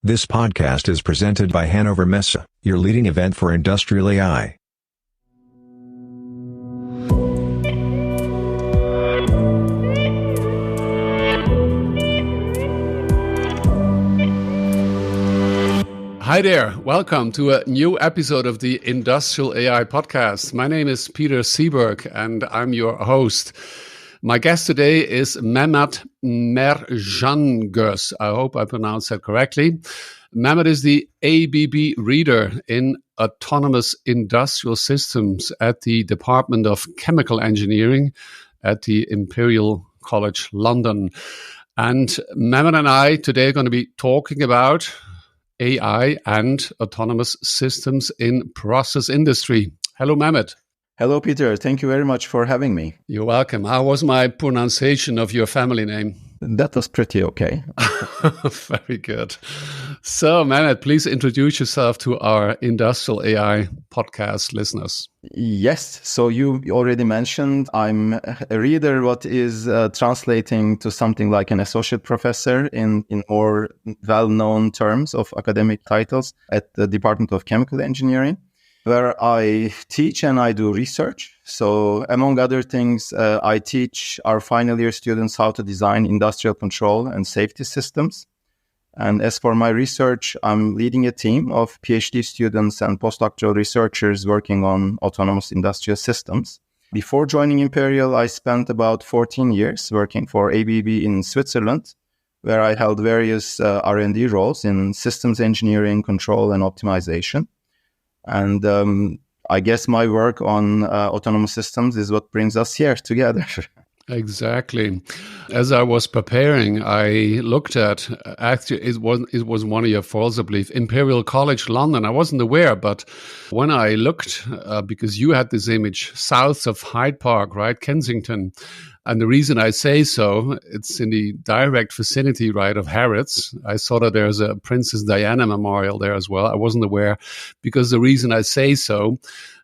This podcast is presented by HANNOVER MESSE, your leading event for industrial AI. Hi there, welcome to a new episode of the Industrial AI Podcast. My name is Peter Seeberg and I'm your host. My guest today is Mehmet Mercangöz. I hope I pronounced that correctly. Mehmet is the ABB reader in Autonomous Industrial Systems at the Department of Chemical Engineering at the Imperial College London. And Mehmet and I today are going to be talking about AI and autonomous systems in process industry. Hello, Mehmet. Hello, Peter. Thank you very much for having me. You're welcome. How was my pronunciation of your family name? That was pretty okay. Very good. So, Mehmet, please introduce yourself to our Industrial AI podcast listeners. Yes. So you already mentioned I'm a reader, what is translating to something like an associate professor in more well-known terms of academic titles at the Department of Chemical Engineering, where I teach and I do research. So among other things, I teach our final year students how to design industrial control and safety systems. And as for my research, I'm leading a team of PhD students and postdoctoral researchers working on autonomous industrial systems. Before joining Imperial, I spent about 14 years working for ABB in Switzerland, where I held various R&D roles in systems engineering, control, and optimization. And I guess my work on autonomous systems is what brings us here together. Exactly. As I was preparing, I looked at, actually, it was one of your falls, I believe, Imperial College London. I wasn't aware, but when I looked, because you had this image south of Hyde Park, right, Kensington, and the reason I say so, it's in the direct vicinity, right, of Harrods. I saw that there's a Princess Diana Memorial there as well. I wasn't aware, because the reason I say so,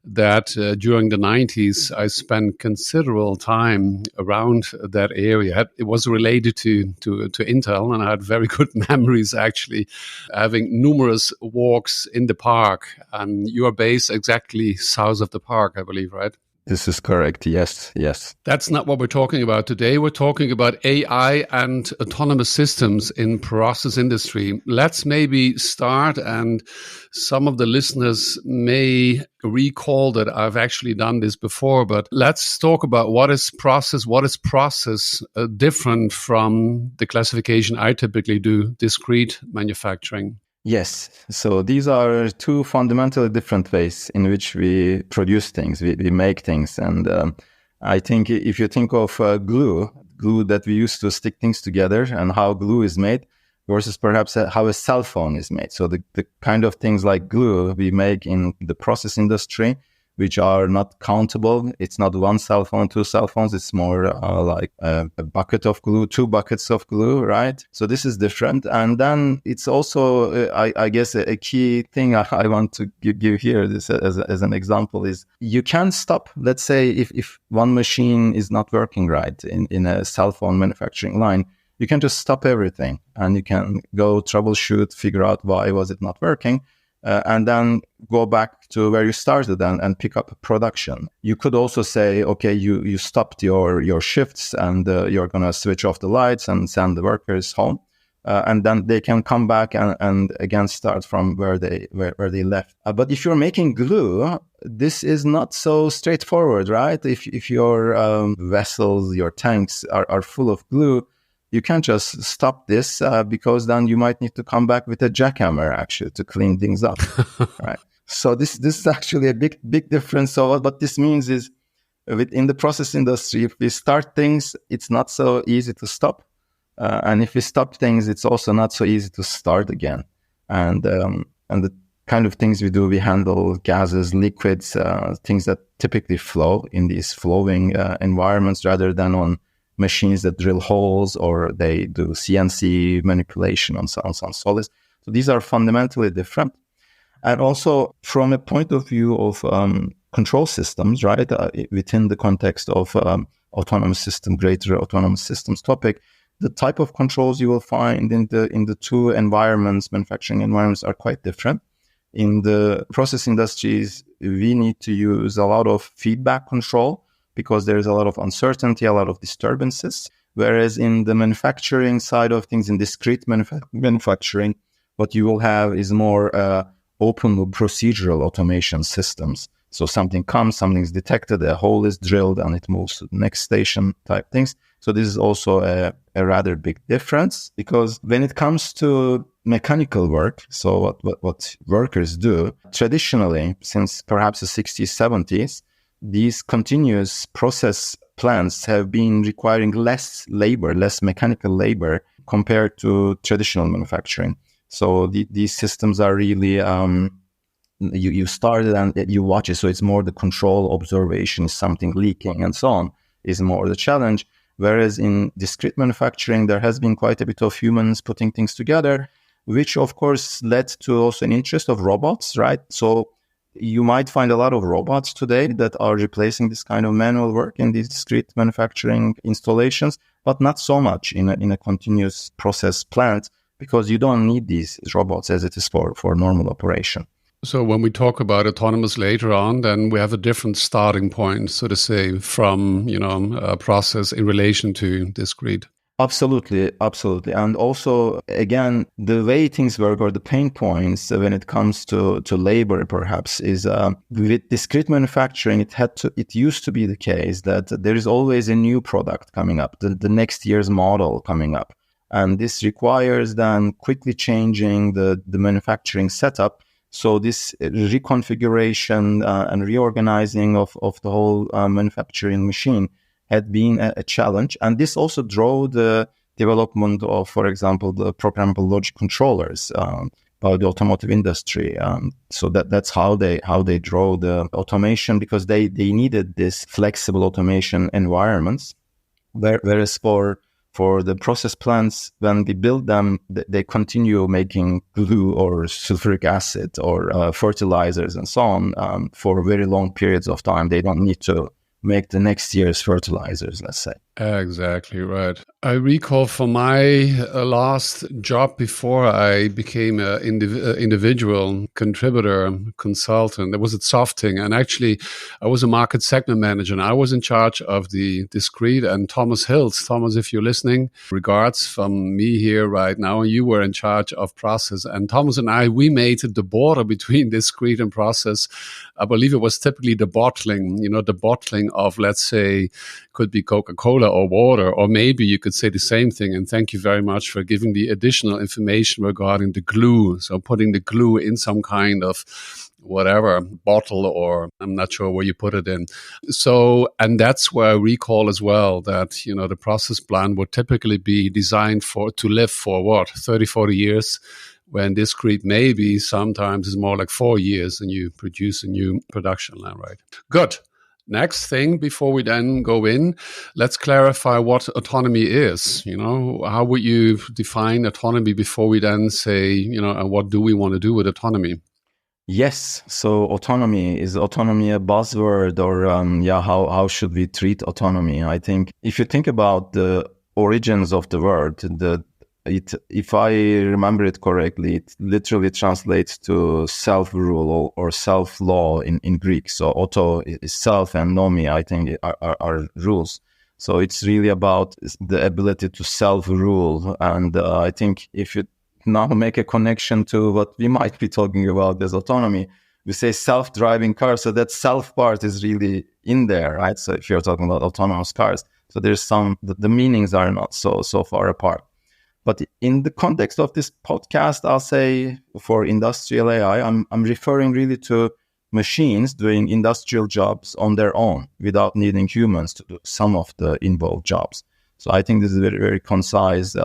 that during the 90s, I spent considerable time around that area. It was related to Intel, and I had very good memories, actually, having numerous walks in the park. And you are based exactly south of the park, I believe, right? This is correct. Yes. That's not what we're talking about today. We're talking about AI and autonomous systems in process industry. Let's maybe start, and some of the listeners may recall that I've actually done this before, but let's talk about what is process different from the classification I typically do, discrete manufacturing. Yes. So these are two fundamentally different ways in which we produce things, we make things. And I think if you think of glue that we use to stick things together and how glue is made versus perhaps how a cell phone is made. So the kind of things like glue we make in the process industry, which are not countable. It's not one cell phone, two cell phones. It's more like a bucket of glue, two buckets of glue, right? So this is different. And then it's also, I guess, a key thing I want to give here this as an example is you can stop, let's say, if one machine is not working right in a cell phone manufacturing line, you can just stop everything and you can go troubleshoot, figure out why was it not working. And then go back to where you started and pick up production. You could also say, okay, you stopped your shifts and you're going to switch off the lights and send the workers home. And then they can come back and again start from where they left. But if you're making glue, this is not so straightforward, right? If your vessels, your tanks are full of glue, you can't just stop this because then you might need to come back with a jackhammer actually to clean things up, right? So this is actually a big difference. So what this means is in the process industry, if we start things, it's not so easy to stop. And if we stop things, it's also not so easy to start again. And the kind of things we do, we handle gases, liquids, things that typically flow in these flowing environments rather than on machines that drill holes or they do CNC manipulation on solids. So these are fundamentally different. And also from a point of view of control systems, right, within the context of autonomous system, greater autonomous systems topic, the type of controls you will find in the two environments, manufacturing environments, are quite different. In the process industries, we need to use a lot of feedback control because there is a lot of uncertainty, a lot of disturbances. Whereas in the manufacturing side of things, in discrete manufacturing, what you will have is more open loop procedural automation systems. So something comes, something's detected, a hole is drilled, and it moves to the next station type things. So this is also a rather big difference, because when it comes to mechanical work, so what workers do, traditionally, since perhaps the 60s, 70s, these continuous process plants have been requiring less labor, less mechanical labor compared to traditional manufacturing. So these systems are really, you start it and you watch it. So it's more the control, observation, something leaking and so on is more the challenge. Whereas in discrete manufacturing, there has been quite a bit of humans putting things together, which of course led to also an interest of robots, right? So you might find a lot of robots today that are replacing this kind of manual work in these discrete manufacturing installations, but not so much in a continuous process plant, because you don't need these robots as it is for normal operation. So when we talk about autonomous later on, then we have a different starting point, so to say, from, a process in relation to discrete. Absolutely. And also, again, the way things work, or the pain points when it comes to labor, perhaps, is with discrete manufacturing, it used to be the case that there is always a new product coming up, the next year's model coming up. And this requires then quickly changing the manufacturing setup. So this reconfiguration and reorganizing of the whole manufacturing machine had been a challenge. And this also drove the development of, for example, the programmable logic controllers by the automotive industry. So that's how they drove the automation, because they needed this flexible automation environments. Whereas for the process plants, when we build them, they continue making glue or sulfuric acid or fertilizers and so on for very long periods of time. They don't need to make the next year's fertilizers, let's say. Exactly right. I recall from my last job before I became an individual contributor consultant, that was at Softing. And actually, I was a market segment manager, and I was in charge of the discrete. And Thomas Hills, Thomas, if you're listening, regards from me here right now. You were in charge of process. And Thomas and I, we made the border between discrete and process. I believe it was typically the bottling, the bottling of, let's say, could be Coca-Cola or water, or maybe you could say the same thing. And thank you very much for giving the additional information regarding the glue. So putting the glue in some kind of whatever bottle, or I'm not sure where you put it in. So, and that's where I recall as well that, the process plant would typically be designed to live for 30, 40 years, when discrete maybe sometimes is more like 4 years and you produce a new production line, right? Good. Next thing, before we then go in, let's clarify what autonomy is. How would you define autonomy before we then say, and what do we want to do with autonomy? Yes. So is autonomy a buzzword, or how should we treat autonomy? I think if you think about the origins of the word, if I remember it correctly, it literally translates to self-rule or self-law in Greek. So auto is self and nomi, I think, are rules. So it's really about the ability to self-rule. And I think if you now make a connection to what we might be talking about as autonomy, we say self-driving cars. So that self part is really in there, right? So if you're talking about autonomous cars, so there's the meanings are not so far apart. But in the context of this podcast, I'll say for industrial AI, I'm referring really to machines doing industrial jobs on their own without needing humans to do some of the involved jobs. So I think this is a very, very concise,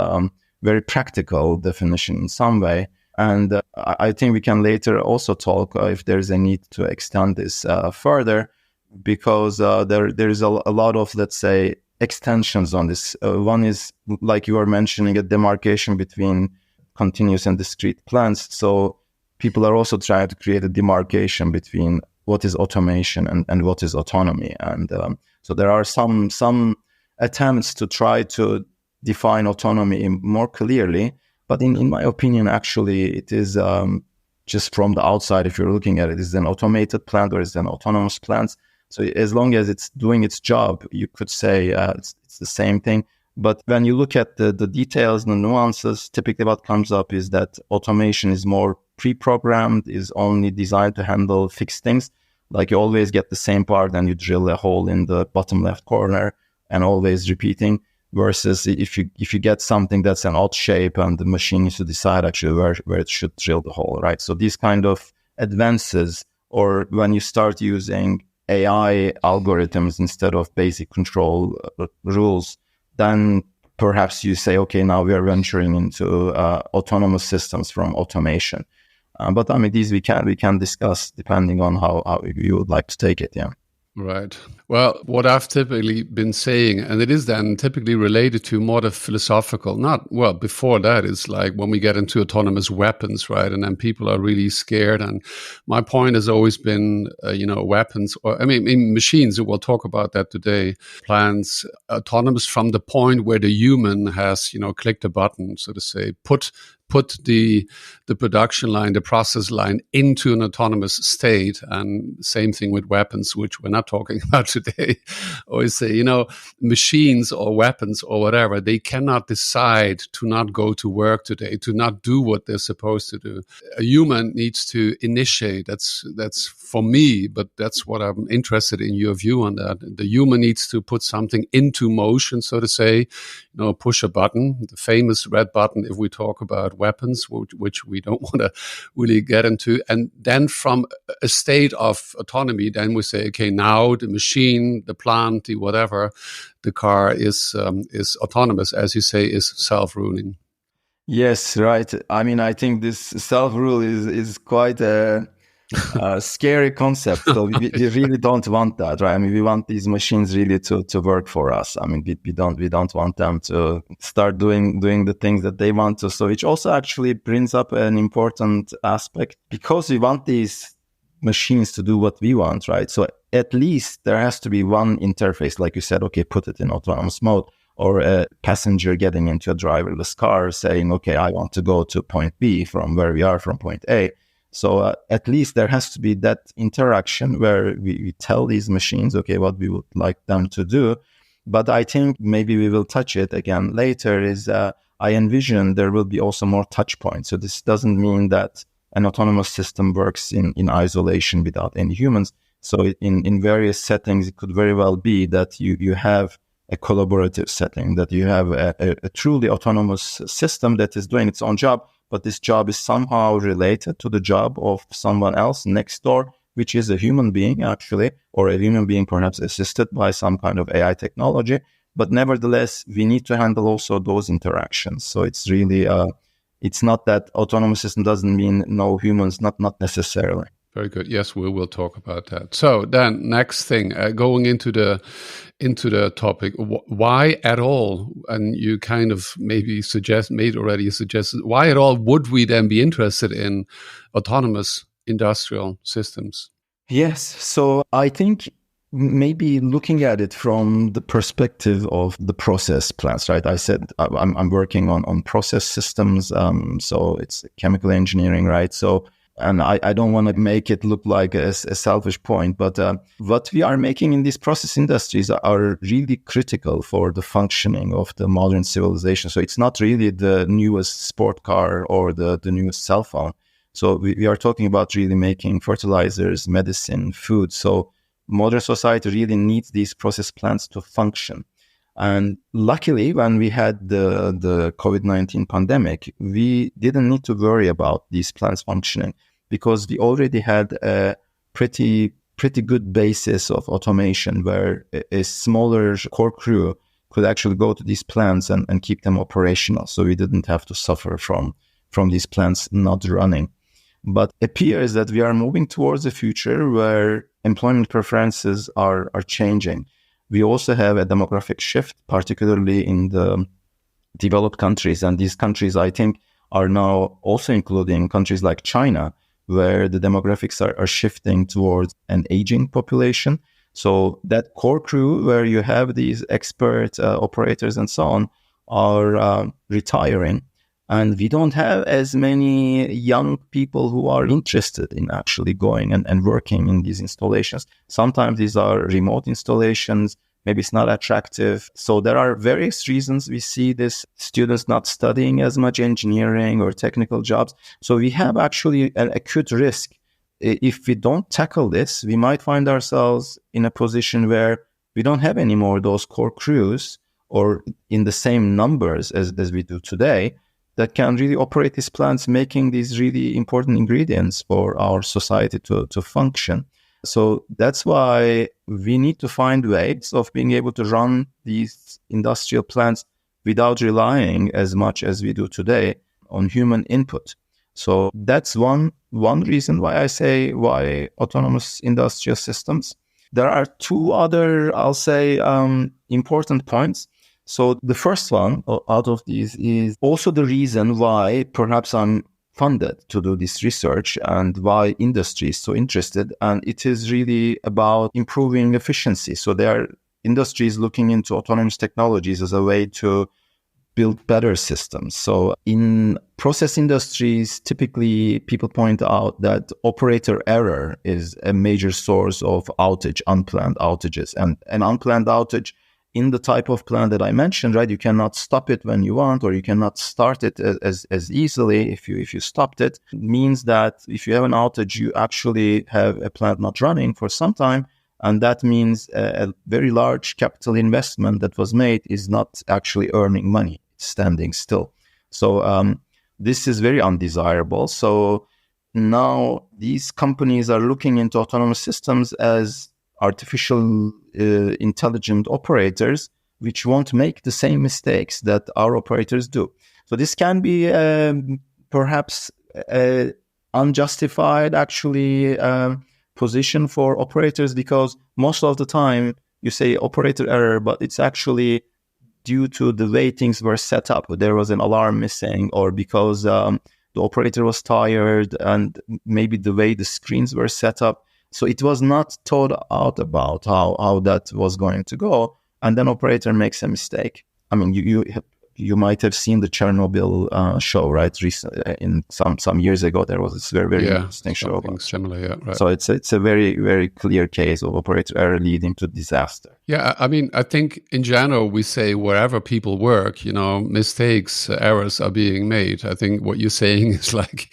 very practical definition in some way. And I think we can later also talk if there's a need to extend this further, because there is a lot of, let's say, extensions on this. One is, like you were mentioning, a demarcation between continuous and discrete plants. So people are also trying to create a demarcation between what is automation and what is autonomy. And so there are some attempts to try to define autonomy more clearly. But in my opinion, actually, it is just from the outside, if you're looking at it, is it an automated plant or is it an autonomous plant? So as long as it's doing its job, you could say it's the same thing. But when you look at the details and the nuances, typically what comes up is that automation is more pre-programmed, is only designed to handle fixed things. Like you always get the same part and you drill a hole in the bottom left corner and always repeating. Versus if you get something that's an odd shape and the machine needs to decide actually where it should drill the hole, right? So these kind of advances, or when you start using AI algorithms instead of basic control rules, then perhaps you say, okay, now we are venturing into autonomous systems from automation. But I mean, these we can discuss depending on how you would like to take it. Yeah. Right. Well, what I've typically been saying, and it is then typically related to more the philosophical, before that is like when we get into autonomous weapons, right? And then people are really scared. And my point has always been, weapons, or in machines, and we'll talk about that today, plans autonomous from the point where the human has, clicked a button, so to say, put the production line, the process line into an autonomous state. And same thing with weapons, which we're not talking about today. Always say, machines or weapons or whatever, they cannot decide to not go to work today, to not do what they're supposed to do. A human needs to initiate. That's for me, but that's what I'm interested in your view on that. The human needs to put something into motion, so to say, push a button, the famous red button, if we talk about weapons, which we don't want to really get into. And then from a state of autonomy, then we say, okay, now the machine, the plant, the whatever, the car is autonomous, as you say, is self-ruling. Yes, right. I mean, I think this self-rule is quite a scary concept. So we really don't want that, right? I mean, we want these machines really to work for us. I mean, we don't want them to start doing the things that they want to. So which also actually brings up an important aspect, because we want these machines to do what we want, right? So at least there has to be one interface, like you said, okay, put it in autonomous mode, or a passenger getting into a driverless car saying, okay, I want to go to point B from where we are from point A. So at least there has to be that interaction where we tell these machines, okay, what we would like them to do. But I think maybe we will touch it again later, is I envision there will be also more touch points. So this doesn't mean that an autonomous system works in isolation without any humans. So in various settings, it could very well be that you have a collaborative setting, that you have a truly autonomous system that is doing its own job, but this job is somehow related to the job of someone else next door, which is a human being actually, or a human being perhaps assisted by some kind of AI technology. But nevertheless, we need to handle also those interactions. So it's really, it's not that autonomous system doesn't mean no humans, not necessarily. Very good. Yes, we will talk about that. So then, next thing, going into the topic, why at all? And you kind of maybe made already a suggestion. Why at all would we then be interested in autonomous industrial systems? Yes. So I think maybe looking at it from the perspective of the process plants, right? I said I'm working on process systems, so it's chemical engineering, right? So. And I don't want to make it look like a selfish point, but what we are making in these process industries are really critical for the functioning of the modern civilization. So it's not really the newest sport car or the newest cell phone. So we are talking about really making fertilizers, medicine, food. So modern society really needs these process plants to function. And luckily, when we had the COVID-19 pandemic, we didn't need to worry about these plants functioning, because we already had a pretty good basis of automation where a smaller core crew could actually go to these plants and keep them operational. So we didn't have to suffer from these plants not running. But it appears that we are moving towards a future where employment preferences are changing. We also have a demographic shift, particularly in the developed countries. And these countries, I think, are now also including countries like China, where the demographics are shifting towards an aging population. So that core crew where you have these expert operators and so on are retiring. And we don't have as many young people who are interested in actually going and working in these installations. Sometimes these are remote installations. Maybe it's not attractive. So there are various reasons we see this students not studying as much engineering or technical jobs. So we have actually an acute risk. If we don't tackle this, we might find ourselves in a position where we don't have any more those core crews or in the same numbers as we do today that can really operate these plants, making these really important ingredients for our society to function. So that's why we need to find ways of being able to run these industrial plants without relying as much as we do today on human input. So that's one reason why I say why autonomous industrial systems. There are two other, I'll say, important points. So the first one out of these is also the reason why perhaps I'm funded to do this research and why industry is so interested. And it is really about improving efficiency. So there are industries looking into autonomous technologies as a way to build better systems. So in process industries, typically people point out that operator error is a major source of unplanned outages. And an unplanned outage in the type of plant that I mentioned, right? You cannot stop it when you want, or you cannot start it as easily if you stopped it. It means that if you have an outage, you actually have a plant not running for some time. And that means a very large capital investment that was made is not actually earning money. It's standing still. So this is very undesirable. So now these companies are looking into autonomous systems as artificial intelligent operators, which won't make the same mistakes that our operators do. So this can be perhaps unjustified, actually, position for operators, because most of the time you say operator error, but it's actually due to the way things were set up. There was an alarm missing, or because the operator was tired, and maybe the way the screens were set up. So it was not thought out about how that was going to go, and then operator makes a mistake. I mean, you might have seen the Chernobyl show, right? In some years ago, there was this very interesting show about similar. Yeah, right. So it's a very, very clear case of operator error leading to disaster. Yeah, I mean, I think in general we say wherever people work, mistakes, errors are being made. I think what you're saying is like,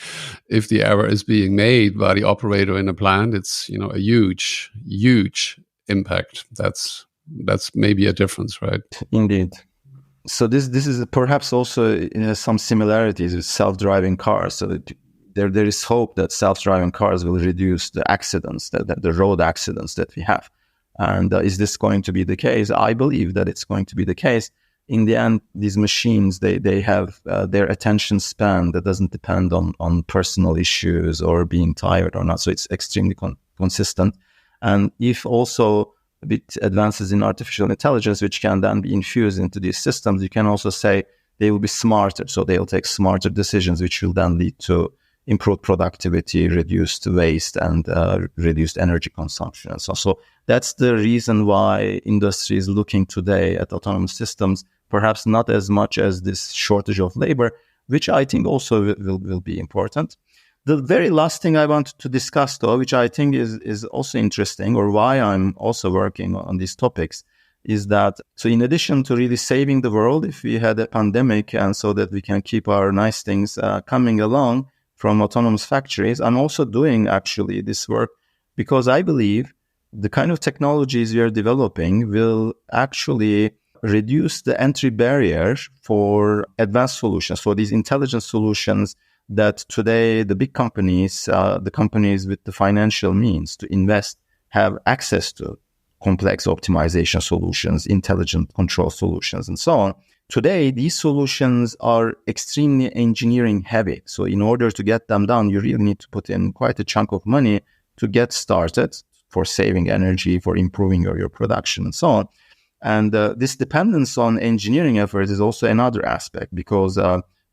if the error is being made by the operator in a plant, it's a huge impact. That's maybe a difference, right? Indeed. So this is perhaps also some similarities with self-driving cars. So there is hope that self-driving cars will reduce the accidents, the road accidents that we have. And is this going to be the case? I believe that it's going to be the case. In the end, these machines, they have their attention span that doesn't depend on personal issues or being tired or not. So it's extremely consistent. And if also a bit advances in artificial intelligence, which can then be infused into these systems, you can also say they will be smarter. So they'll take smarter decisions, which will then lead to improved productivity, reduced waste, and reduced energy consumption. And so that's the reason why industry is looking today at autonomous systems, perhaps not as much as this shortage of labor, which I think also will be important. The very last thing I want to discuss, though, which I think is also interesting, or why I'm also working on these topics, is that, so in addition to really saving the world if we had a pandemic, and so that we can keep our nice things coming along from autonomous factories, I'm also doing actually this work because I believe the kind of technologies we are developing will actually reduce the entry barrier for advanced solutions, for these intelligent solutions that today the big companies, the companies with the financial means to invest, have access to complex optimization solutions, intelligent control solutions, and so on. Today, these solutions are extremely engineering heavy. So in order to get them done, you really need to put in quite a chunk of money to get started for saving energy, for improving your production, and so on. And this dependence on engineering efforts is also another aspect, because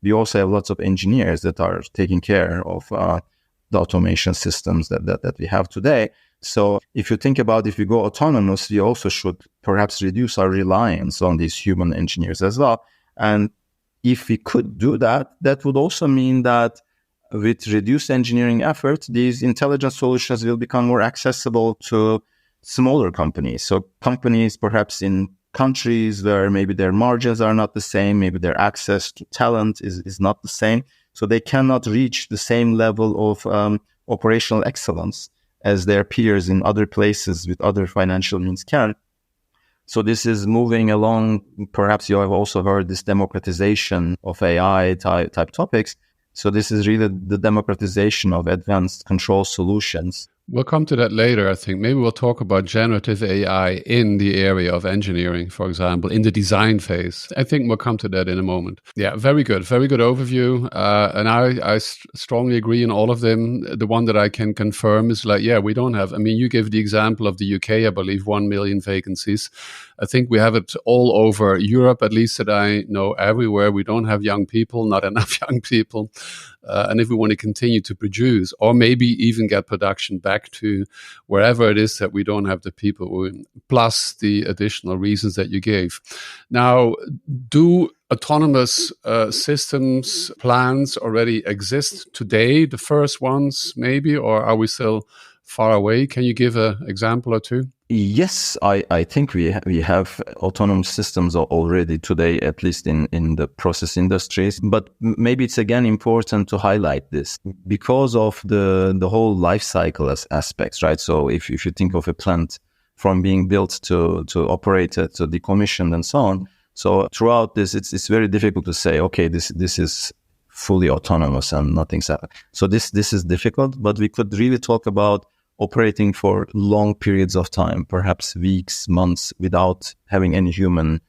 we also have lots of engineers that are taking care of the automation systems that we have today. So if you think about if we go autonomous, we also should perhaps reduce our reliance on these human engineers as well. And if we could do that, that would also mean that with reduced engineering effort, these intelligent solutions will become more accessible to smaller companies. So companies perhaps in countries where maybe their margins are not the same, maybe their access to talent is not the same. So they cannot reach the same level of operational excellence as their peers in other places with other financial means can. So this is moving along. Perhaps you have also heard this democratization of AI type topics. So this is really the democratization of advanced control solutions. We'll come to that later, I think. Maybe we'll talk about generative AI in the area of engineering, for example, in the design phase. I think we'll come to that in a moment. Yeah, very good. Very good overview. And I strongly agree in all of them. The one that I can confirm is like, yeah, we don't have, I mean, you gave the example of the UK, I believe, 1 million vacancies. I think we have it all over Europe, at least that I know everywhere. We don't have young people, not enough young people. And if we want to continue to produce, or maybe even get production back to wherever it is that we don't have the people, plus the additional reasons that you gave. Now, do autonomous systems plans already exist today, the first ones maybe, or are we still far away? Can you give an example or two? Yes, I think we have autonomous systems already today, at least in the process industries. But maybe it's again important to highlight this because of the whole life cycle aspects, right? So if you think of a plant from being built to operated, to decommissioned and so on. So throughout this, it's very difficult to say, okay, this is fully autonomous and nothing's happened. So this is difficult, but we could really talk about operating for long periods of time, perhaps weeks, months, without having any human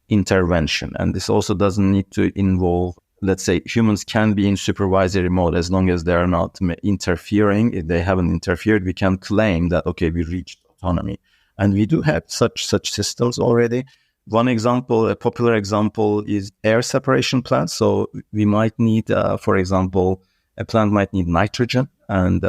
intervention. And this also doesn't need to involve, let's say, humans can be in supervisory mode as long as they're not interfering. If they haven't interfered, we can claim that, okay, we reached autonomy. And we do have such systems already. One example, a popular example, is air separation plants. So we might need, for example, a plant might need nitrogen, and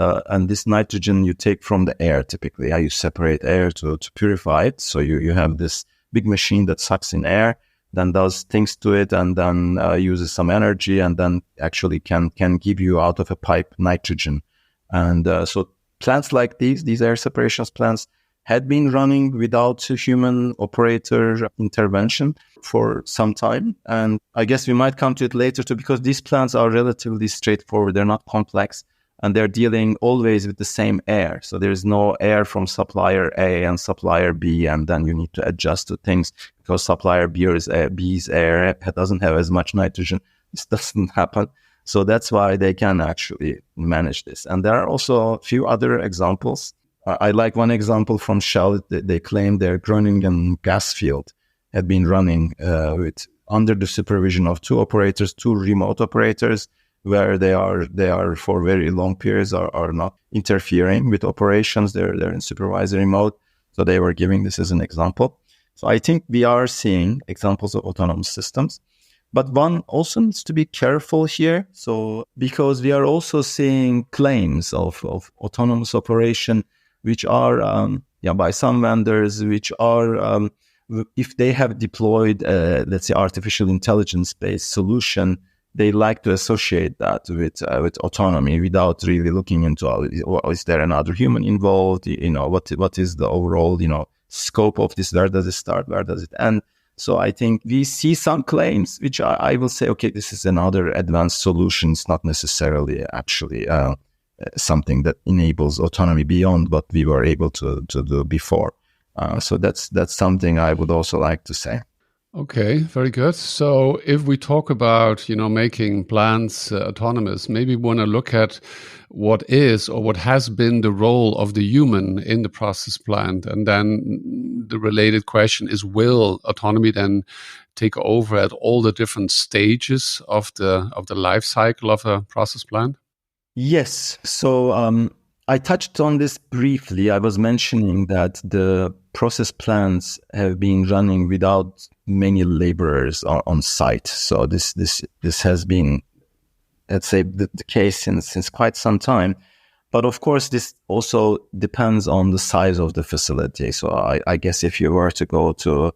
this nitrogen you take from the air typically. You separate air to purify it. So you have this big machine that sucks in air, then does things to it, and then uses some energy, and then actually can give you out of a pipe nitrogen. And so plants like these air separations plants had been running without human operator intervention for some time. And I guess we might come to it later too, because these plants are relatively straightforward. They're not complex, and they're dealing always with the same air. So there's no air from supplier A and supplier B, and then you need to adjust to things because supplier B's air doesn't have as much nitrogen. This doesn't happen. So that's why they can actually manage this. And there are also a few other examples. I like one example from Shell. They claim their Groningen gas field had been running under the supervision of two remote operators, where they are for very long periods are not interfering with operations. They're in supervisory mode. So they were giving this as an example. So I think we are seeing examples of autonomous systems. But one also needs to be careful here. So because we are also seeing claims of autonomous operation, which are by some vendors, which are if they have deployed let's say artificial intelligence-based solution, they like to associate that with autonomy without really looking into is there another human involved? What is the overall scope of this? Where does it start? Where does it end? So I think we see some claims which I will say, okay, this is another advanced solution. It's not necessarily actually something that enables autonomy beyond what we were able to do before. So that's something I would also like to say. Okay, very good. So if we talk about, making plants autonomous, maybe we want to look at what is or what has been the role of the human in the process plant. And then the related question is, will autonomy then take over at all the different stages of the life cycle of a process plant? Yes. So I touched on this briefly. I was mentioning that the process plants have been running without many laborers on site. So this has been, let's say, the case since quite some time. But of course, this also depends on the size of the facility. So I guess if you were to go to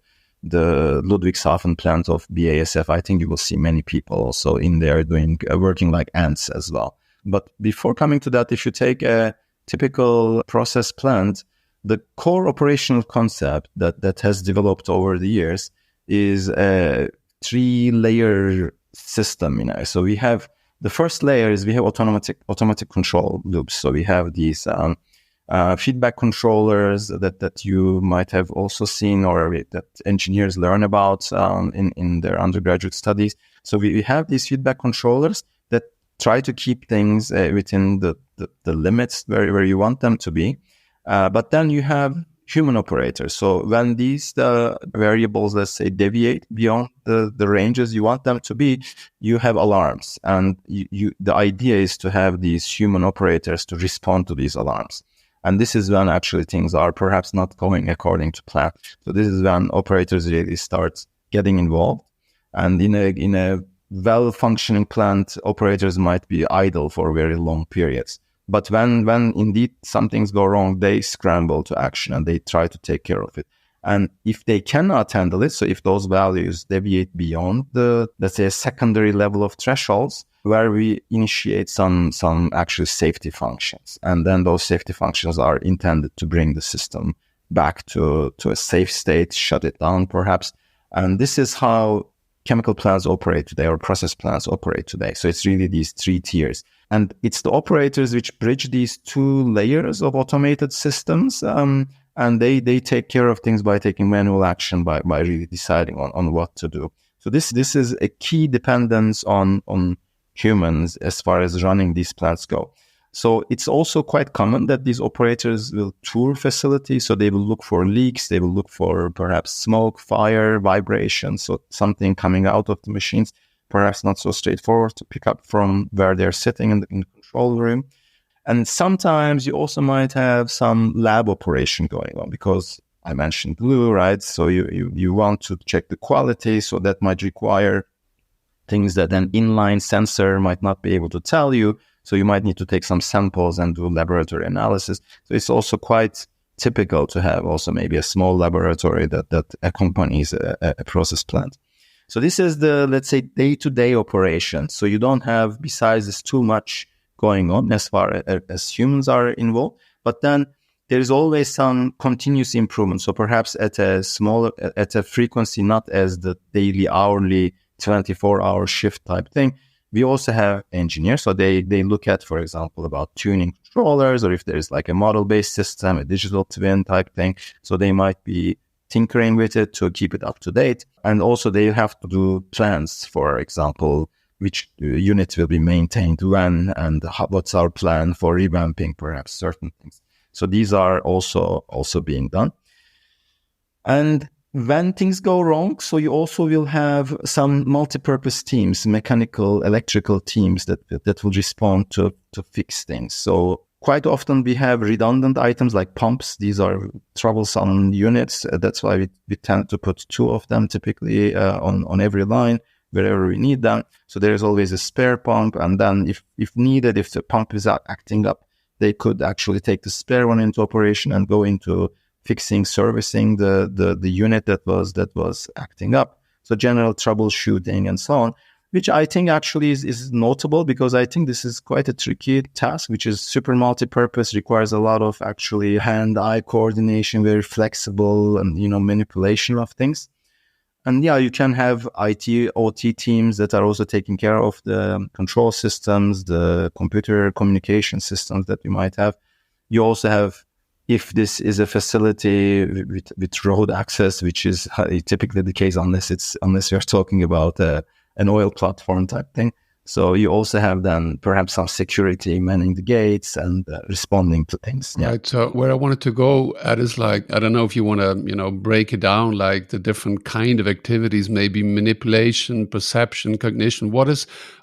the Ludwigshafen plant of BASF, I think you will see many people also in there doing working like ants as well. But before coming to that, if you take a typical process plant, the core operational concept that has developed over the years is a 3-layer system. So we have the first layer is we have automatic control loops. So we have these feedback controllers that you might have also seen or that engineers learn about in their undergraduate studies. So we have these feedback controllers that try to keep things within the limits where you want them to be. But then you have human operators. So when these variables, let's say, deviate beyond the ranges you want them to be, you have alarms. And the idea is to have these human operators to respond to these alarms. And this is when actually things are perhaps not going according to plan. So this is when operators really start getting involved. And in a well-functioning plant, operators might be idle for very long periods. But when indeed some things go wrong, they scramble to action and they try to take care of it. And if they cannot handle it, so if those values deviate beyond the, let's say, a secondary level of thresholds, where we initiate some actual safety functions. And then those safety functions are intended to bring the system back to a safe state, shut it down perhaps. And this is how chemical plants operate today, or process plants operate today. So it's really these 3 tiers. And it's the operators which bridge these 2 layers of automated systems. And they take care of things by taking manual action, by really deciding on what to do. So this is a key dependence on humans as far as running these plants go. So it's also quite common that these operators will tour facilities. So they will look for leaks. They will look for perhaps smoke, fire, vibration. So something coming out of the machines, perhaps not so straightforward to pick up from where they're sitting in the control room. And sometimes you also might have some lab operation going on, because I mentioned glue, right? So you want to check the quality. So that might require things that an inline sensor might not be able to tell you. So you might need to take some samples and do laboratory analysis. So it's also quite typical to have also maybe a small laboratory that accompanies a process plant. So this is the, let's say, day-to-day operation. So you don't have, besides this, too much going on as far as humans are involved. But then there is always some continuous improvement. So perhaps at a frequency, not as the daily, hourly, 24-hour shift type thing. We also have engineers. So they look at, for example, about tuning controllers, or if there's like a model-based system, a digital twin type thing. So they might be tinkering with it to keep it up to date. And also they have to do plans, for example, which unit will be maintained when, and what's our plan for revamping perhaps certain things. So these are also being done. And when things go wrong, so you also will have some multi-purpose teams, mechanical, electrical teams that will respond to fix things. So quite often we have redundant items like pumps. These are troublesome units. That's why we tend to put 2 of them typically on every line wherever we need them. So there is always a spare pump. And then if needed, if the pump is acting up, they could actually take the spare one into operation and go into fixing, servicing the unit that was acting up. So general troubleshooting and so on, which I think actually is notable, because I think this is quite a tricky task, which is super multi-purpose, requires a lot of actually hand-eye coordination, very flexible and, manipulation of things. And yeah, you can have IT, OT teams that are also taking care of the control systems, the computer communication systems that we might have. You also have, if this is a facility with road access, which is typically the case unless you're talking about an oil platform type thing. So you also have then perhaps some security manning the gates and responding to things. Yeah. Right. So where I wanted to go at is like, I don't know if you want to, break it down, like the different kind of activities, maybe manipulation, perception, cognition.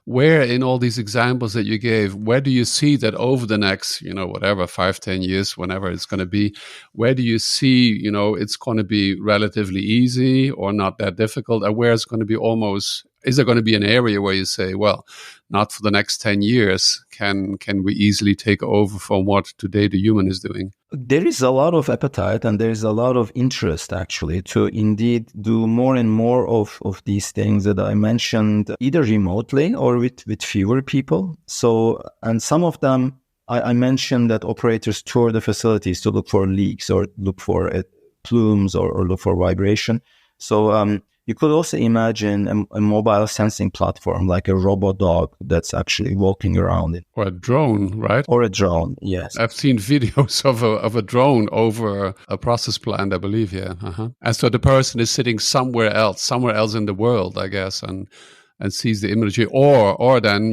Where in all these examples that you gave, where do you see that over the next, whatever, 5-10 years, whenever it's going to be, where do you see, it's going to be relatively easy or not that difficult, and where it's going to be almost Is there going to be an area where you say, well, not for the next 10 years, can we easily take over from what today the human is doing? There is a lot of appetite and there is a lot of interest actually to indeed do more and more of these things that I mentioned, either remotely or with fewer people. So, and some of them, I mentioned that operators tour the facilities to look for leaks or look for plumes or look for vibration. So you could also imagine a mobile sensing platform like a robot dog that's actually walking around it. Or a drone, right? Or a drone, yes. I've seen videos of a drone over a process plant, I believe, yeah. And so the person is sitting somewhere else in the world, I guess, and sees the imagery, or then,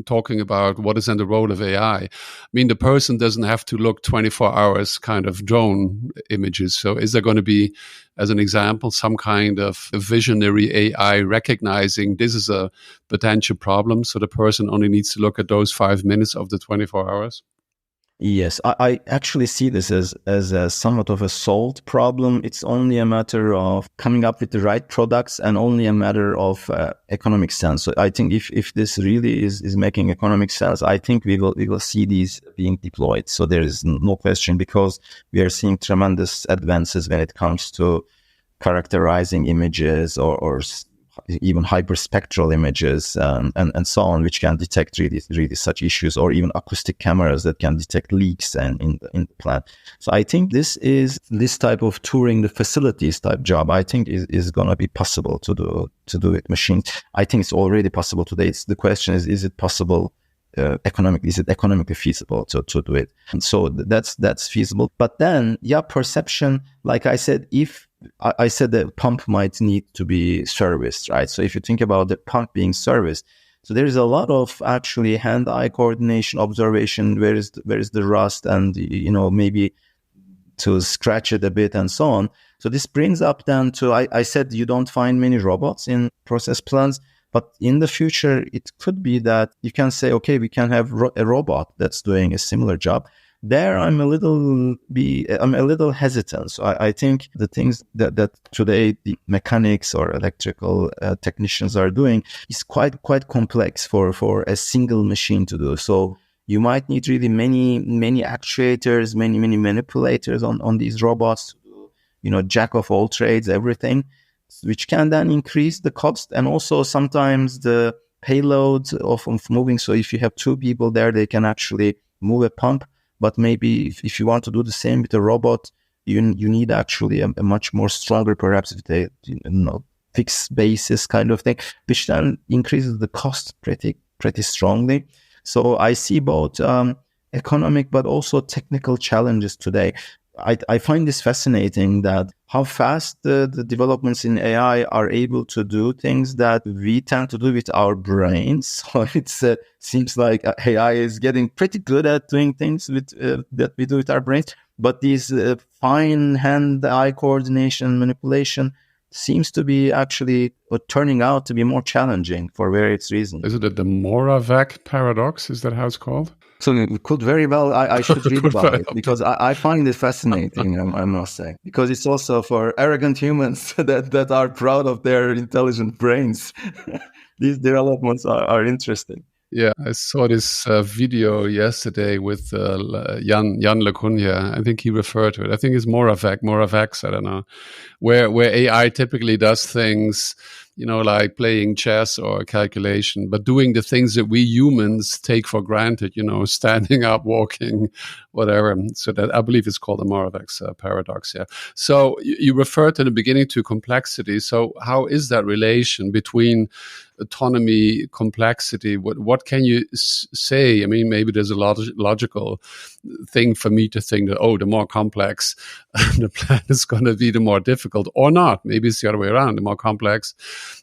talking about what is in the role of AI. I mean, the person doesn't have to look 24 hours kind of drone images. So is there going to be, as an example, some kind of a visionary AI recognizing this is a potential problem, so the person only needs to look at those 5 minutes of the 24 hours? Yes, I actually see this as a somewhat of a solved problem. It's only a matter of coming up with the right products and only a matter of economic sense. So I think if this really is making economic sense, I think we will see these being deployed. So there is no question, because we are seeing tremendous advances when it comes to characterizing images or even hyperspectral images and so on, which can detect really such issues, or even acoustic cameras that can detect leaks in the plant. So I think this type of touring the facilities type job, I think is going to be possible to do with machines. I think it's already possible today. The question is it possible economically? Is it economically feasible to do it? And so that's feasible. But then, perception, like I said, I said the pump might need to be serviced, right? So if you think about the pump being serviced, so there is a lot of actually hand-eye coordination, observation, where is the rust, and maybe to scratch it a bit and so on. So this brings up then to, I said you don't find many robots in process plants, but in the future it could be that you can say, okay, we can have a robot that's doing a similar job. There, I'm a little hesitant. So I think the things that today the mechanics or electrical technicians are doing is quite complex for a single machine to do. So you might need really many actuators, many manipulators on these robots to do, jack of all trades, everything, which can then increase the cost and also sometimes the payload of moving. So if you have two people there, they can actually move a pump. But maybe if you want to do the same with a robot, you need actually a much more stronger, perhaps with a fixed basis kind of thing, which then increases the cost pretty strongly. So I see both economic but also technical challenges today. I find this fascinating, that how fast the developments in AI are able to do things that we tend to do with our brains. So it seems like AI is getting pretty good at doing things that we do with our brains. But these fine hand-eye coordination, manipulation seems to be actually turning out to be more challenging for various reasons. Is it the Moravec paradox? Is that how it's called? So it could very well, I should read about it, because I find it fascinating, I must say, because it's also for arrogant humans that are proud of their intelligent brains. These developments are interesting. Yeah, I saw this video yesterday with Jan LeCunha. I think he referred to it. I think it's Moravex, I don't know, where AI typically does things, like playing chess or calculation, but doing the things that we humans take for granted, standing up, walking, whatever. So that, I believe it's called the Moravec's paradox. Yeah. So you referred in the beginning to complexity. So how is that relation between autonomy, complexity? What can you say? I mean, maybe there's a logical thing for me to think that, the more complex the plan is going to be, the more difficult, or not. Maybe it's the other way around. The more complex,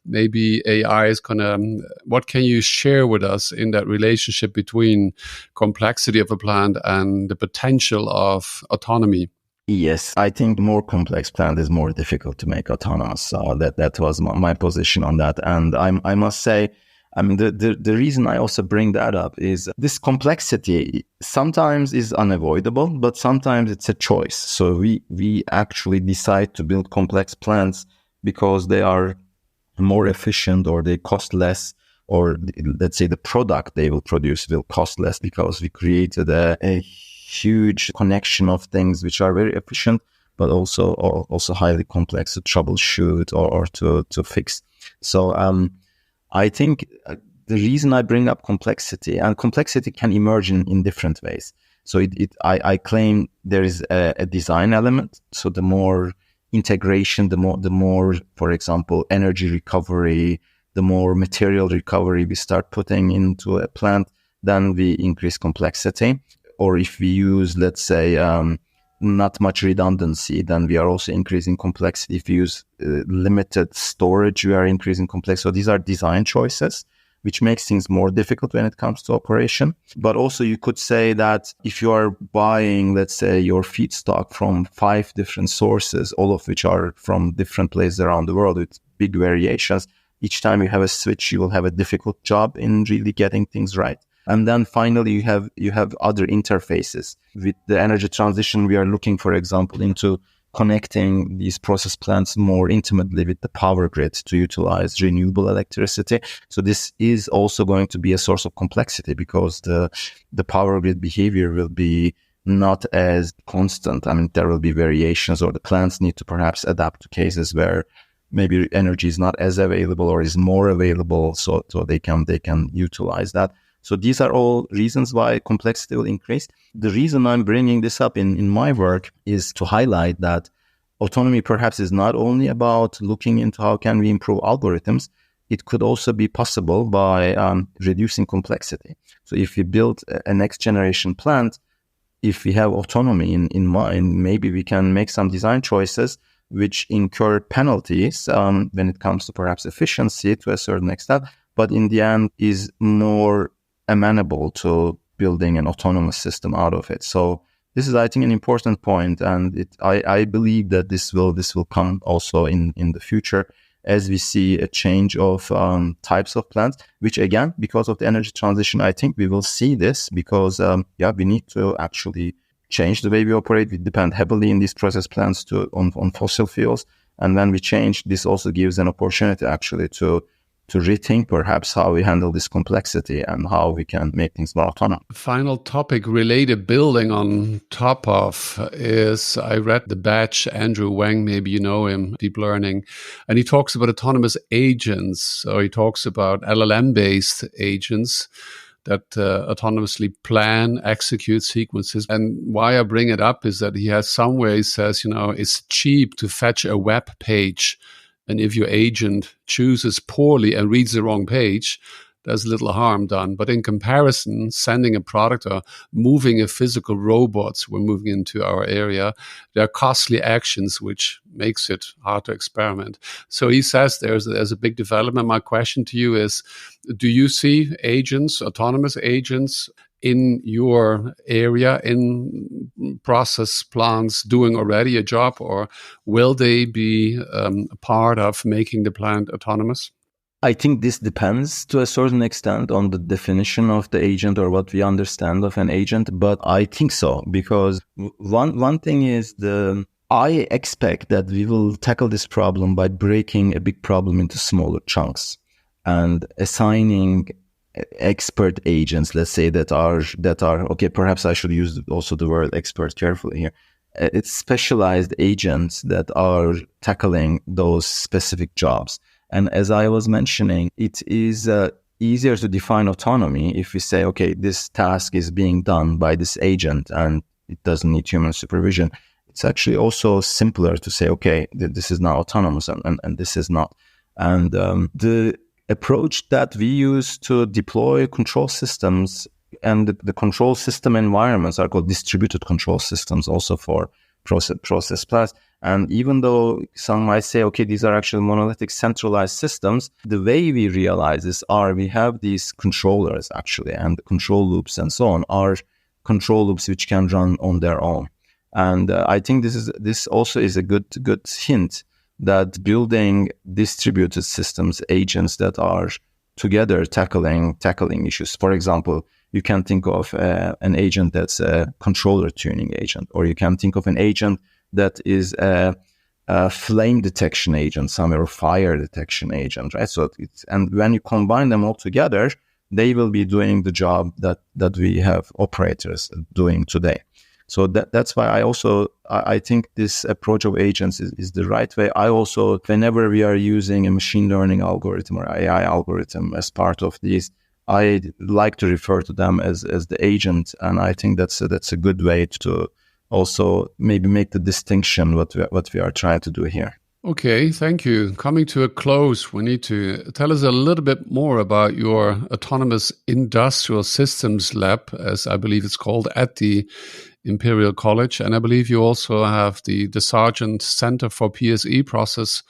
maybe AI is going to. What can you share with us in that relationship between complexity of a plant and the potential of autonomy? Yes, I think the more complex plant is more difficult to make autonomous. So that was my position on that. And I must say, I mean, the reason I also bring that up is this complexity sometimes is unavoidable, but sometimes it's a choice. So we actually decide to build complex plants because they are more efficient, or they cost less, or let's say the product they will produce will cost less, because we created a huge connection of things which are very efficient, but also highly complex to troubleshoot or to fix. So I think the reason I bring up complexity, and complexity can emerge in different ways. So I claim there is a design element. So the more integration, the more, for example, energy recovery, the more material recovery we start putting into a plant, then we increase complexity. Or if we use, let's say, not much redundancy, then we are also increasing complexity. If we use limited storage, we are increasing complexity. So these are design choices, which makes things more difficult when it comes to operation. But also you could say that if you are buying, let's say, your feedstock from 5 different sources, all of which are from different places around the world with big variations, each time you have a switch, you will have a difficult job in really getting things right. And then finally, you have other interfaces. With the energy transition, we are looking, for example, into connecting these process plants more intimately with the power grid to utilize renewable electricity. So this is also going to be a source of complexity, because the power grid behavior will be not as constant. I mean, there will be variations, or the plants need to perhaps adapt to cases where maybe energy is not as available or is more available, so they can utilize that. So these are all reasons why complexity will increase. The reason I'm bringing this up in my work is to highlight that autonomy perhaps is not only about looking into how can we improve algorithms. It could also be possible by reducing complexity. So if we build a next generation plant, if we have autonomy in mind, maybe we can make some design choices which incur penalties when it comes to perhaps efficiency to a certain extent, but in the end is more amenable to building an autonomous system out of it. So this is, I think, an important point, and I believe that this will come also in the future as we see a change of types of plants, which again, because of the energy transition, I think we will see this, because we need to actually change the way we operate. We depend heavily in these process plants on fossil fuels, and when we change, this also gives an opportunity actually to rethink perhaps how we handle this complexity and how we can make things more autonomous. Final topic related building on top of is, I read the batch, Andrew Wang, maybe you know him, deep learning, and he talks about autonomous agents. So he talks about LLM-based agents that autonomously plan, execute sequences. And why I bring it up is that he has somewhere, he says, it's cheap to fetch a web page. And if your agent chooses poorly and reads the wrong page, there's little harm done. But in comparison, sending a product or moving a physical robots, we're moving into our area, there are costly actions, which makes it hard to experiment. So he says there's a big development. My question to you is, do you see agents, autonomous agents, in your area, in process plants, doing already a job, or will they be a part of making the plant autonomous? I think this depends to a certain extent on the definition of the agent or what we understand of an agent, but I think so, because one thing is I expect that we will tackle this problem by breaking a big problem into smaller chunks and assigning expert agents, let's say, that are okay, perhaps I should use also the word expert carefully here. It's specialized agents that are tackling those specific jobs. And as I was mentioning, it is easier to define autonomy if we say, okay, this task is being done by this agent and it doesn't need human supervision. It's actually also simpler to say, okay, this is now autonomous and this is not. And the approach that we use to deploy control systems, and the control system environments are called distributed control systems also for process plants. And even though some might say, okay, these are actually monolithic centralized systems, the way we realize this we have these controllers actually, and the control loops and so on are control loops which can run on their own. And I think this also is a good hint that building distributed systems, agents that are together tackling issues. For example, you can think of an agent that's a controller tuning agent, or you can think of an agent that is a flame detection agent somewhere, or fire detection agent, right? So and when you combine them all together, they will be doing the job that we have operators doing today. So that's why I think this approach of agents is the right way. I also, whenever we are using a machine learning algorithm or AI algorithm as part of these, I like to refer to them as the agent, and I think that's a good way to also maybe make the distinction what we are trying to do here. Okay, thank you. Coming to a close, we need to tell us a little bit more about your Autonomous Industrial Systems Lab, as I believe it's called, at the Imperial College. And I believe you also have the Sargent Center for PSE, Process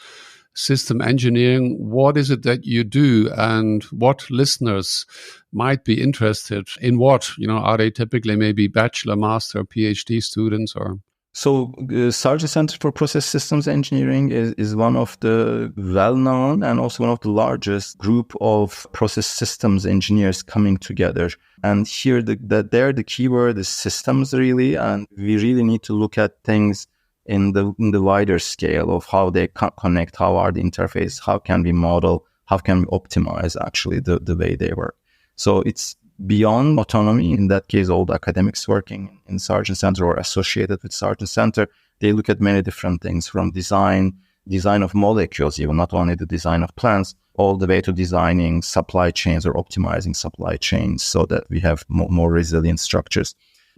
System Engineering. What is it that you do, and what listeners might be interested in? What, are they typically maybe bachelor, master, PhD students, or? So Sargent Center for Process Systems Engineering is one of the well-known and also one of the largest group of process systems engineers coming together. And here, the keyword is systems, really, and we really need to look at things in the wider scale of how they connect, how are the interface, how can we model, how can we optimize actually the way they work. So it's beyond autonomy. In that case, all the academics working in Sargent Center or associated with Sargent Center, they look at many different things, from design of molecules, even not only the design of plants, all the way to designing supply chains or optimizing supply chains so that we have more resilient structures.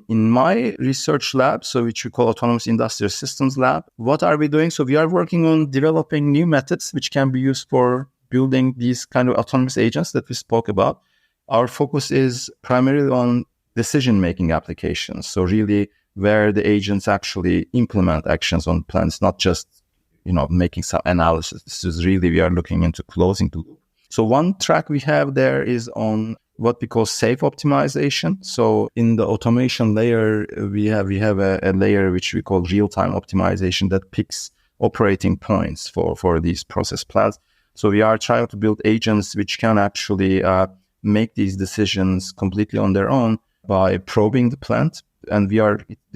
In my research lab, so which we call Autonomous Industrial Systems Lab, what are we doing? So we are working on developing new methods which can be used for building these kind of autonomous agents that we spoke about. Our focus is primarily on decision-making applications. So really where the agents actually implement actions on plants, not just, making some analysis. This is really, we are looking into closing the loop. So one track we have there is on what we call safe optimization. So in the automation layer, we have a layer which we call real-time optimization that picks operating points for these process plants. So we are trying to build agents which can actually make these decisions completely on their own by probing the plant. And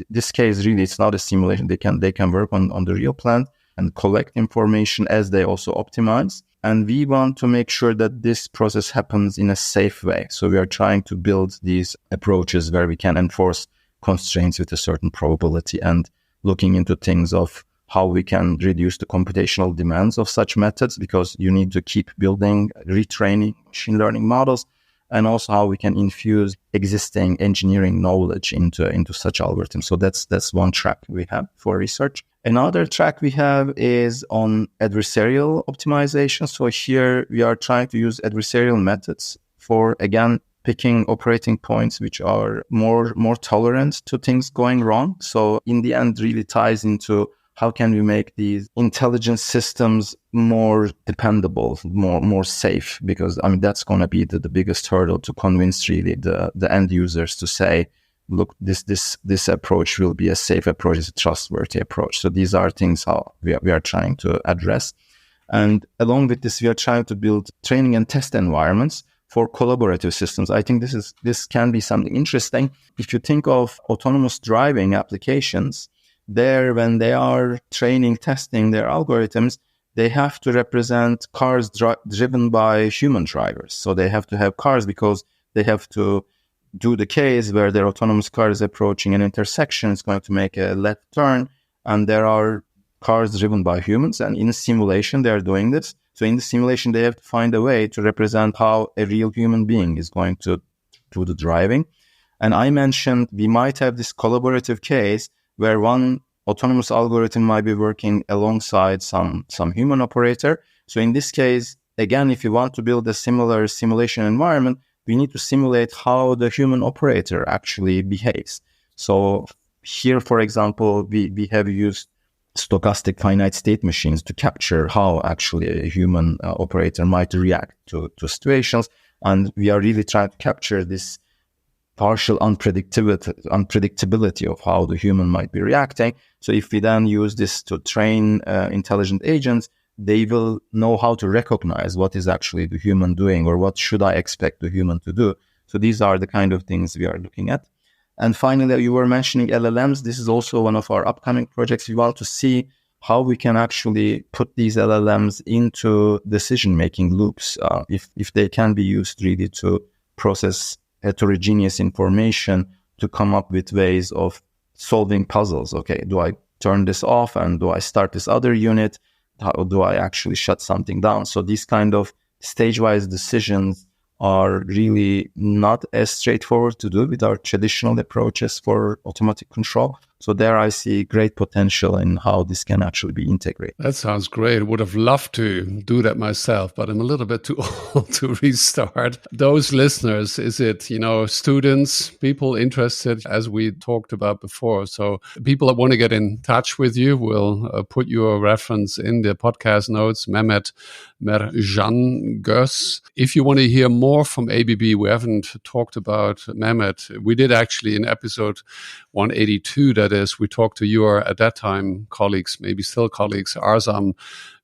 this case, really, it's not a simulation. They can work on the real plant and collect information as they also optimize. And we want to make sure that this process happens in a safe way. So we are trying to build these approaches where we can enforce constraints with a certain probability, and looking into things of how we can reduce the computational demands of such methods, because you need to keep building, retraining machine learning models, and also how we can infuse existing engineering knowledge into such algorithms. So that's one track we have for research. Another track we have is on adversarial optimization. So here we are trying to use adversarial methods for, again, picking operating points which are more tolerant to things going wrong. So in the end, really ties into how can we make these intelligent systems more dependable, more safe? Because that's going to be the biggest hurdle to convince really the end users to say, look, this approach will be a safe approach, it's a trustworthy approach. So these are things how we are trying to address. And along with this, we are trying to build training and test environments for collaborative systems. I think this can be something interesting. If you think of autonomous driving applications, there, when they are testing their algorithms, they have to represent cars driven by human drivers. So they have to have cars because they have to do the case where their autonomous car is approaching an intersection, it's going to make a left turn, and there are cars driven by humans. And in a simulation, they are doing this. So in the simulation, they have to find a way to represent how a real human being is going to do the driving. And I mentioned we might have this collaborative case where one autonomous algorithm might be working alongside some human operator. So in this case, again, if you want to build a similar simulation environment, we need to simulate how the human operator actually behaves. So here, for example, we have used stochastic finite state machines to capture how actually a human operator might react to situations. And we are really trying to capture this partial unpredictability of how the human might be reacting. So if we then use this to train intelligent agents, they will know how to recognize what is actually the human doing, or what should I expect the human to do. So these are the kind of things we are looking at. And finally, you were mentioning LLMs. This is also one of our upcoming projects. We want to see how we can actually put these LLMs into decision-making loops, if they can be used really to process heterogeneous information to come up with ways of solving puzzles. Okay, do I turn this off and do I start this other unit? How do I actually shut something down? So these kind of stage-wise decisions are really not as straightforward to do with our traditional approaches for automatic control. So there I see great potential in how this can actually be integrated. That sounds great. Would have loved to do that myself, but I'm a little bit too old to restart. Those listeners, is it, students, people interested, as we talked about before? So people that want to get in touch with you, will put your reference in the podcast notes, Mehmet Mercangöz. If you want to hear more from ABB, we haven't talked about Mehmet. We did actually in episode 182, that is, we talked to your, at that time, colleagues, maybe still colleagues, Arzam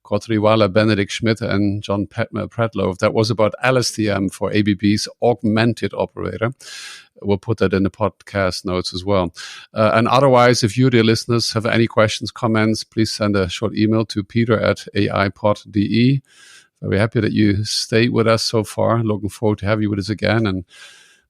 Kotriwala, Benedict Schmidt, and John Pratlow. That was about LSTM for ABB's augmented operator. We'll put that in the podcast notes as well. And otherwise, if you, dear listeners, have any questions, comments, please send a short email to peter@aipod.de. Very happy that you stayed with us so far. Looking forward to have you with us again. And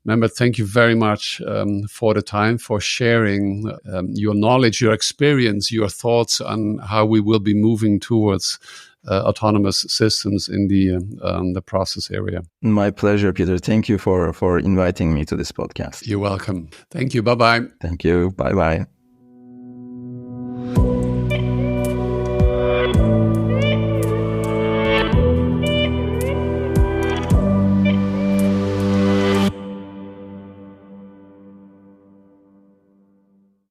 Mehmet, thank you very much for the time, for sharing your knowledge, your experience, your thoughts on how we will be moving towards autonomous systems in the process area. My pleasure, Peter. Thank you for inviting me to this podcast. You're welcome. Thank you. Bye-bye. Thank you. Bye-bye.